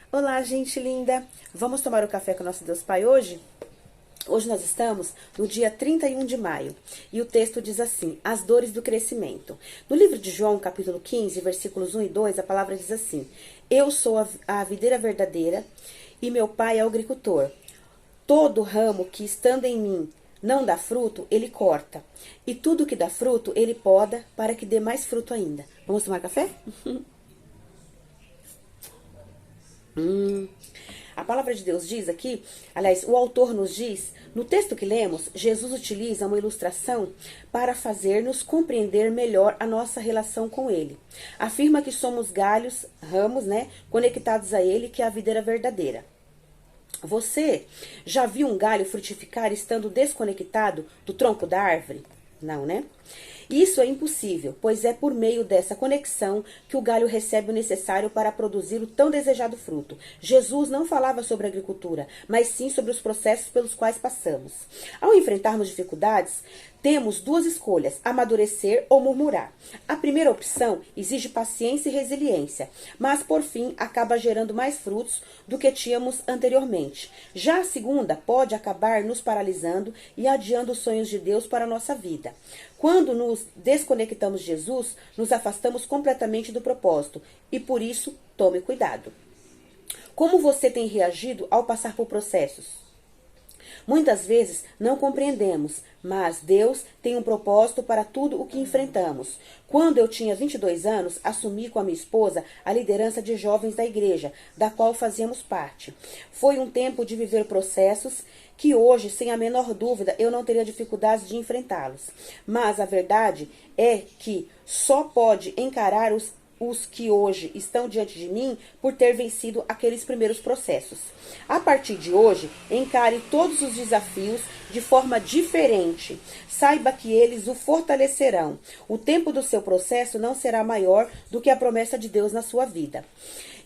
Olá, gente linda! Vamos tomar o café com o nosso Deus Pai hoje? Hoje nós estamos no dia 31 de maio e o texto diz assim: as dores do crescimento. No livro de João, capítulo 15, versículos 1 e 2, a palavra diz assim: eu sou a videira verdadeira e meu pai é o agricultor. Todo ramo que estando em mim não dá fruto, ele corta. E tudo que dá fruto, ele poda para que dê mais fruto ainda. Vamos tomar café? A palavra de Deus diz aqui, aliás, o autor nos diz, no texto que lemos, Jesus utiliza uma ilustração para fazer-nos compreender melhor a nossa relação com Ele. Afirma que somos galhos, ramos, conectados a Ele, que é a videira verdadeira. Você já viu um galho frutificar estando desconectado do tronco da árvore? Não, né? Isso é impossível, pois é por meio dessa conexão que o galho recebe o necessário para produzir o tão desejado fruto. Jesus não falava sobre agricultura, mas sim sobre os processos pelos quais passamos. Ao enfrentarmos dificuldades, temos duas escolhas: amadurecer ou murmurar. A primeira opção exige paciência e resiliência, mas por fim acaba gerando mais frutos do que tínhamos anteriormente. Já a segunda pode acabar nos paralisando e adiando os sonhos de Deus para a nossa vida. Quando nos desconectamos de Jesus, nos afastamos completamente do propósito e por isso, tome cuidado. Como você tem reagido ao passar por processos? Muitas vezes não compreendemos, mas Deus tem um propósito para tudo o que enfrentamos. Quando eu tinha 22 anos, assumi com a minha esposa a liderança de jovens da igreja, da qual fazíamos parte. Foi um tempo de viver processos que hoje, sem a menor dúvida, eu não teria dificuldades de enfrentá-los. Mas a verdade é que só pode encarar os que hoje estão diante de mim por ter vencido aqueles primeiros processos. A partir de hoje, encare todos os desafios de forma diferente. Saiba que eles o fortalecerão. O tempo do seu processo não será maior do que a promessa de Deus na sua vida.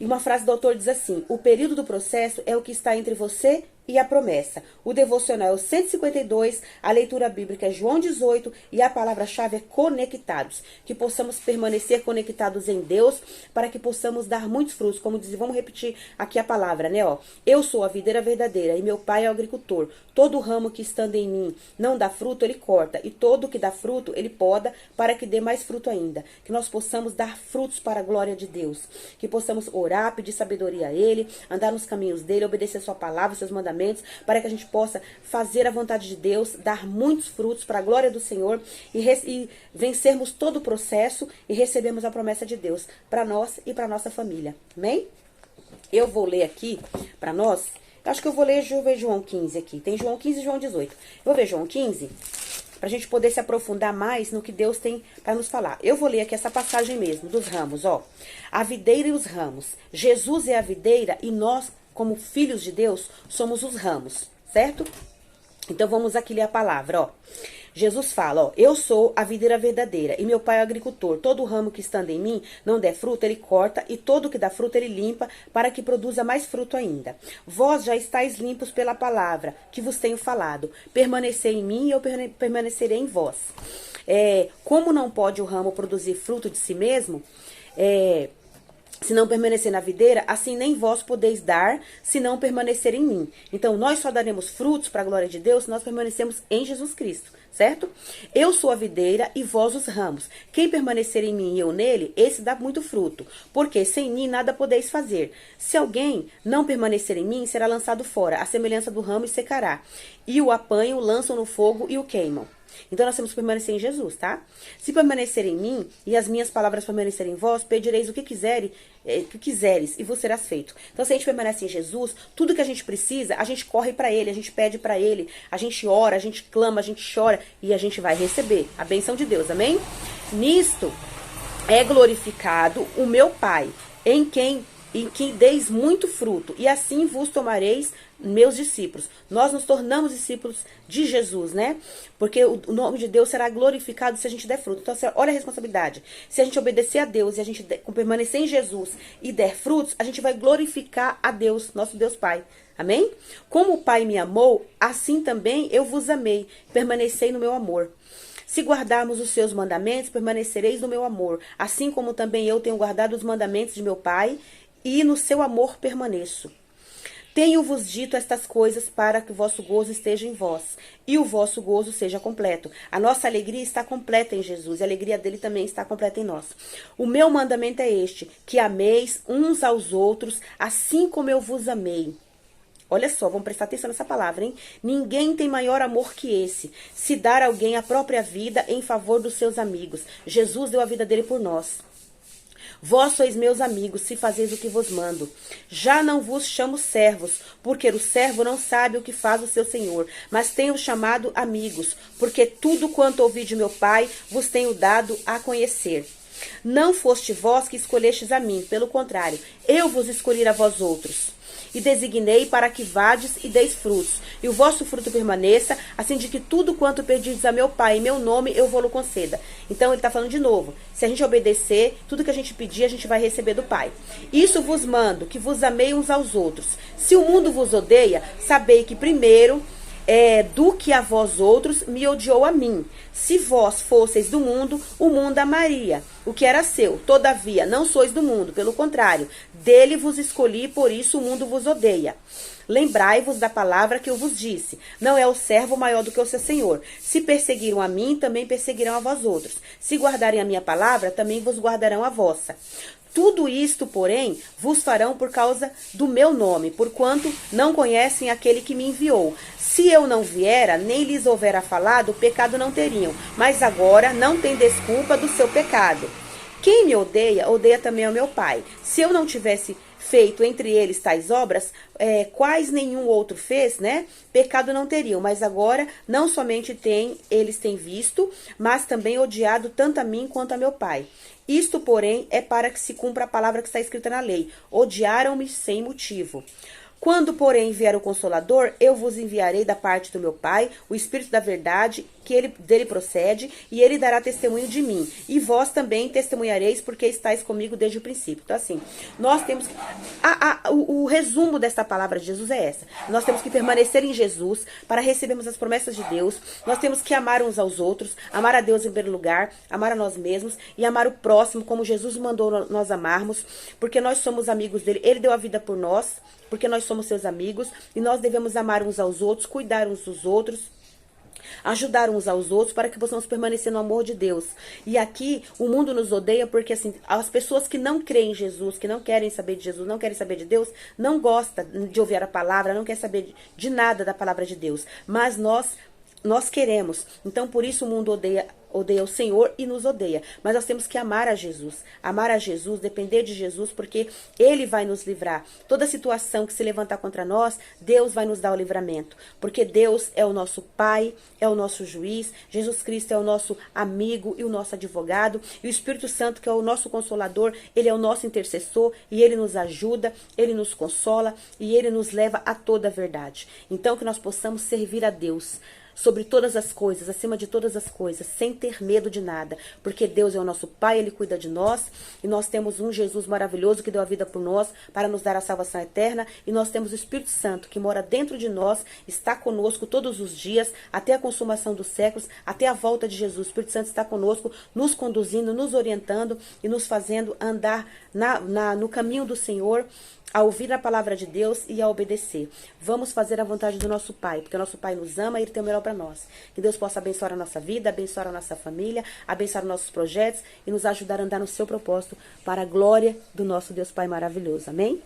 E uma frase do autor diz assim: o período do processo é o que está entre você e a promessa. O devocional é o 152, a leitura bíblica é João 18 e a palavra-chave é conectados. Que possamos permanecer conectados em Deus para que possamos dar muitos frutos. Como diz, vamos repetir aqui a palavra, né? Eu sou a videira verdadeira e meu pai é o agricultor. Todo ramo que estando em mim não dá fruto, ele corta. E todo que dá fruto, ele poda para que dê mais fruto ainda. Que nós possamos dar frutos para a glória de Deus. Que possamos orar, pedir sabedoria a Ele, andar nos caminhos dEle, obedecer a sua palavra, seus mandamentos, para que a gente possa fazer a vontade de Deus, dar muitos frutos para a glória do Senhor e vencermos todo o processo e recebermos a promessa de Deus para nós e para nossa família. Amém? Eu vou ler aqui para nós. Eu acho que eu vou ler João 15 aqui. Tem João 15 e João 18. Eu vou ver João 15 para a gente poder se aprofundar mais no que Deus tem para nos falar. Eu vou ler aqui essa passagem mesmo, dos ramos, A videira e os ramos. Jesus é a videira e nós, como filhos de Deus, somos os ramos, certo? Então vamos aqui ler a palavra, Jesus fala, eu sou a videira verdadeira e meu pai é o agricultor. Todo ramo que estando em mim não der fruto, ele corta, e todo que dá fruto, ele limpa, para que produza mais fruto ainda. Vós já estáis limpos pela palavra que vos tenho falado. Permanecei em mim e eu permanecerei em vós. Como não pode o ramo produzir fruto de si mesmo, se não permanecer na videira, assim nem vós podeis dar, se não permanecer em mim. Então, nós só daremos frutos para a glória de Deus se nós permanecermos em Jesus Cristo, certo? Eu sou a videira e vós os ramos. Quem permanecer em mim e eu nele, esse dá muito fruto, porque sem mim nada podeis fazer. Se alguém não permanecer em mim, será lançado fora, à semelhança do ramo, e secará. E o apanham, lançam no fogo e o queimam. Então nós temos que permanecer em Jesus, tá? Se permanecer em mim e as minhas palavras permanecerem em vós, pedireis o que quiseres e vos serás feito. Então se a gente permanece em Jesus, tudo que a gente precisa, a gente corre para Ele, a gente pede para Ele, a gente ora, a gente clama, a gente chora e a gente vai receber a bênção de Deus, amém? Nisto é glorificado o meu Pai, em quem deis muito fruto, e assim vos tomareis meus discípulos. Nós nos tornamos discípulos de Jesus, né? Porque o nome de Deus será glorificado se a gente der fruto. Então, olha a responsabilidade. Se a gente obedecer a Deus e a gente permanecer em Jesus e der frutos, a gente vai glorificar a Deus, nosso Deus Pai. Amém? Como o Pai me amou, assim também eu vos amei. Permanecei no meu amor. Se guardarmos os seus mandamentos, permanecereis no meu amor, assim como também eu tenho guardado os mandamentos de meu Pai e no seu amor permaneço. Tenho-vos dito estas coisas para que o vosso gozo esteja em vós e o vosso gozo seja completo. A nossa alegria está completa em Jesus e a alegria dele também está completa em nós. O meu mandamento é este, que ameis uns aos outros assim como eu vos amei. Olha só, vamos prestar atenção nessa palavra, hein? Ninguém tem maior amor que esse, se dar a alguém a própria vida em favor dos seus amigos. Jesus deu a vida dele por nós. Vós sois meus amigos, se fazeis o que vos mando. Já não vos chamo servos, porque o servo não sabe o que faz o seu senhor, mas tenho chamado amigos, porque tudo quanto ouvi de meu Pai vos tenho dado a conhecer. Não foste vós que escolhestes a mim, pelo contrário, eu vos escolhi a vós outros. E designei para que vades e deis frutos, e o vosso fruto permaneça, assim de que tudo quanto pedirdes a meu Pai em meu nome, eu vou-lo conceda. Então ele está falando de novo, se a gente obedecer, tudo que a gente pedir, a gente vai receber do Pai. Isso vos mando, que vos amei uns aos outros. Se o mundo vos odeia, sabei que primeiro do que a vós outros me odiou a mim. Se vós fosseis do mundo, o mundo amaria o que era seu. Todavia, não sois do mundo, pelo contrário, dele vos escolhi, por isso o mundo vos odeia. Lembrai-vos da palavra que eu vos disse. Não é o servo maior do que o seu senhor. Se perseguiram a mim, também perseguirão a vós outros. Se guardarem a minha palavra, também vos guardarão a vossa. Tudo isto, porém, vos farão por causa do meu nome, porquanto não conhecem aquele que me enviou. Se eu não viera, nem lhes houvera falado, pecado não teriam. Mas agora não tem desculpa do seu pecado. Quem me odeia, odeia também ao meu Pai. Se eu não tivesse feito entre eles tais obras, quais nenhum outro fez, né? Pecado não teriam, mas agora não somente eles têm visto, mas também odiado tanto a mim quanto a meu Pai. Isto, porém, é para que se cumpra a palavra que está escrita na lei. Odiaram-me sem motivo. Quando, porém, vier o Consolador, eu vos enviarei da parte do meu Pai, o Espírito da verdade, que dele procede, e ele dará testemunho de mim. E vós também testemunhareis, porque estáis comigo desde o princípio. Então, assim, nós temos... O resumo desta palavra de Jesus é essa. Nós temos que permanecer em Jesus para recebermos as promessas de Deus. Nós temos que amar uns aos outros, amar a Deus em primeiro lugar, amar a nós mesmos e amar o próximo como Jesus mandou nós amarmos, porque nós somos amigos dele. Ele deu a vida por nós, porque nós somos seus amigos, e nós devemos amar uns aos outros, cuidar uns dos outros, ajudar uns aos outros, para que possamos permanecer no amor de Deus. E aqui, o mundo nos odeia porque, assim, as pessoas que não creem em Jesus, que não querem saber de Jesus, não querem saber de Deus, não gostam de ouvir a palavra, não querem saber de nada da palavra de Deus. Mas nós queremos. Então, por isso o mundo odeia o Senhor e nos odeia. Mas nós temos que amar a Jesus. Amar a Jesus, depender de Jesus, porque Ele vai nos livrar. Toda situação que se levantar contra nós, Deus vai nos dar o livramento. Porque Deus é o nosso Pai, é o nosso juiz. Jesus Cristo é o nosso amigo e o nosso advogado. E o Espírito Santo, que é o nosso consolador, Ele é o nosso intercessor. E Ele nos ajuda, Ele nos consola e Ele nos leva a toda a verdade. Então, que nós possamos servir a Deus sobre todas as coisas, acima de todas as coisas, sem ter medo de nada, porque Deus é o nosso Pai, Ele cuida de nós, e nós temos um Jesus maravilhoso que deu a vida por nós, para nos dar a salvação eterna, e nós temos o Espírito Santo, que mora dentro de nós, está conosco todos os dias, até a consumação dos séculos, até a volta de Jesus. O Espírito Santo está conosco, nos conduzindo, nos orientando, e nos fazendo andar no caminho do Senhor, a ouvir a palavra de Deus e a obedecer. Vamos fazer a vontade do nosso Pai, porque o nosso Pai nos ama e Ele tem o melhor para nós. Que Deus possa abençoar a nossa vida, abençoar a nossa família, abençoar os nossos projetos e nos ajudar a andar no seu propósito para a glória do nosso Deus Pai maravilhoso. Amém?